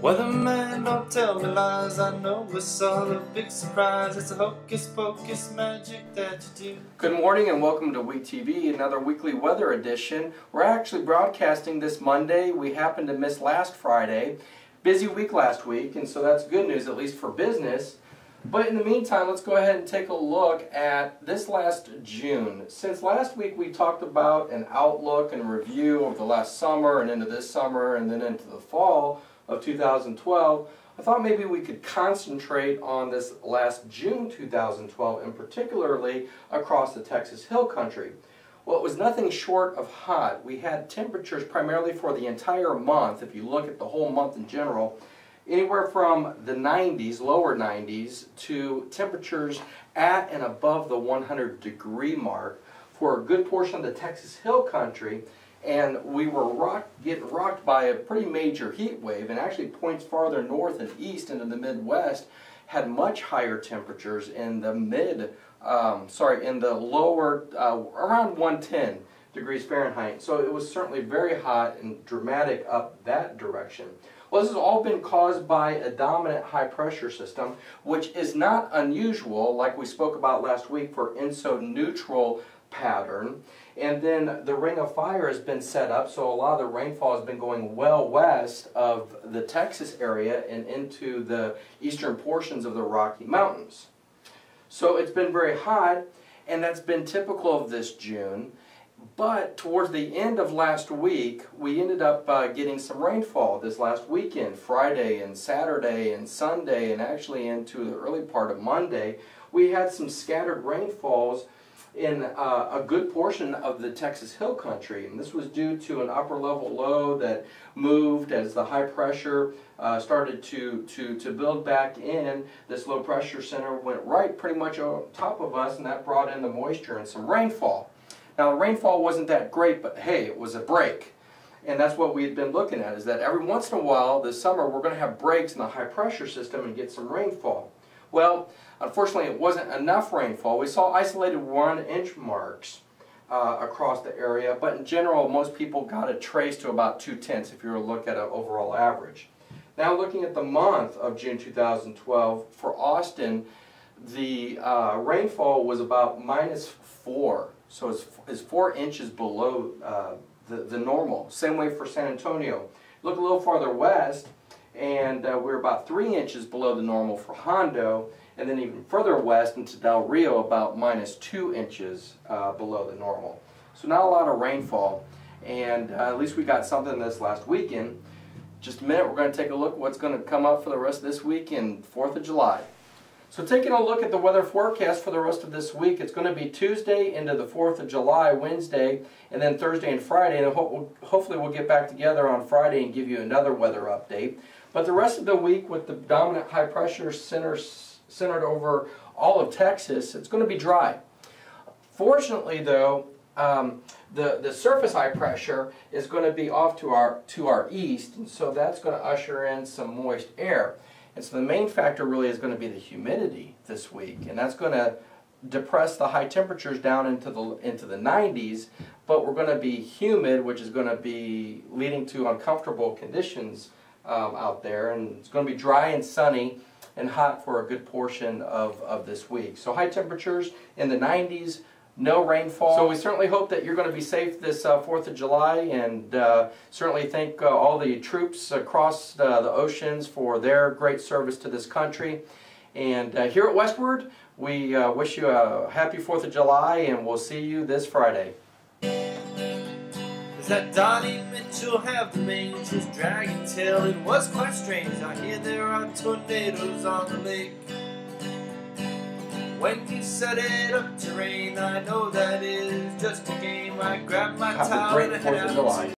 Weatherman, don't tell me lies, I know it's all a big surprise. It's a hocus pocus magic that you do. Good morning and welcome to WEITV, another weekly weather edition. We're actually broadcasting this Monday. We happened to miss last Friday. Busy week last week, and so that's good news, at least for business. But in the meantime, let's go ahead and take a look at this last June. Since last week we talked about an outlook and review of the last summer and into this summer and then into the fall of 2012, I thought maybe we could concentrate on this last June 2012 and particularly across the Texas Hill Country. Well, it was nothing short of hot. We had temperatures primarily for the entire month, if you look at the whole month in general, anywhere from the 90s, lower 90s, to temperatures at and above the 100-degree mark for a good portion of the Texas Hill Country. And we were getting rocked by a pretty major heat wave, and actually points farther north and east into the Midwest had much higher temperatures in the lower, around 110 degrees Fahrenheit. So it was certainly very hot and dramatic up that direction. Well, this has all been caused by a dominant high pressure system, which is not unusual, like we spoke about last week, for INSO neutral pattern. And then the ring of fire has been set up, so a lot of the rainfall has been going well west of the Texas area and into the eastern portions of the Rocky Mountains. So it's been very hot, and that's been typical of this June. But towards the end of last week, we ended up getting some rainfall this last weekend, Friday and Saturday and Sunday, and actually into the early part of Monday. We had some scattered rainfalls in a good portion of the Texas Hill Country, and this was due to an upper level low that moved as the high pressure started to build back in. This low pressure center went right pretty much on top of us, and that brought in the moisture and some rainfall. Now, the rainfall wasn't that great, but hey, it was a break. And that's what we had been looking at, is that every once in a while this summer we're going to have breaks in the high pressure system and get some rainfall. Well, unfortunately it wasn't enough rainfall. We saw isolated 1-inch marks across the area, but in general most people got a trace to about 2/10 if you were to look at an overall average. Now, looking at the month of June 2012, for Austin, the rainfall was about -4. So it's 4 inches below the normal. Same way for San Antonio. Look a little farther west, and we're about 3 inches below the normal for Hondo, and then even further west into Del Rio, about -2 inches below the normal. So not a lot of rainfall, and at least we got something this last weekend. Just a minute, we're going to take a look at what's going to come up for the rest of this week and 4th of July. So taking a look at the weather forecast for the rest of this week, it's going to be Tuesday into the 4th of July, Wednesday, and then Thursday and Friday. And hopefully we'll get back together on Friday and give you another weather update. But the rest of the week, with the dominant high pressure centered over all of Texas, it's going to be dry. Fortunately, though, the surface high pressure is going to be off to our east, and so that's going to usher in some moist air. And so the main factor really is going to be the humidity this week, and that's going to depress the high temperatures down into the 90s, but we're going to be humid, which is going to be leading to uncomfortable conditions out there, and it's going to be dry and sunny and hot for a good portion of this week. So high temperatures in the 90s, no rainfall. So we certainly hope that you're going to be safe this 4th of July, and certainly thank all the troops across the oceans for their great service to this country. And here at Westward, we wish you a happy 4th of July, and we'll see you this Friday. Does that Donnie Mitchell have the Mangel's dragon tail? It was quite strange. I hear there are tornadoes on the lake. When you set it up to rain, I know that is just a game. I grab my towel and head out.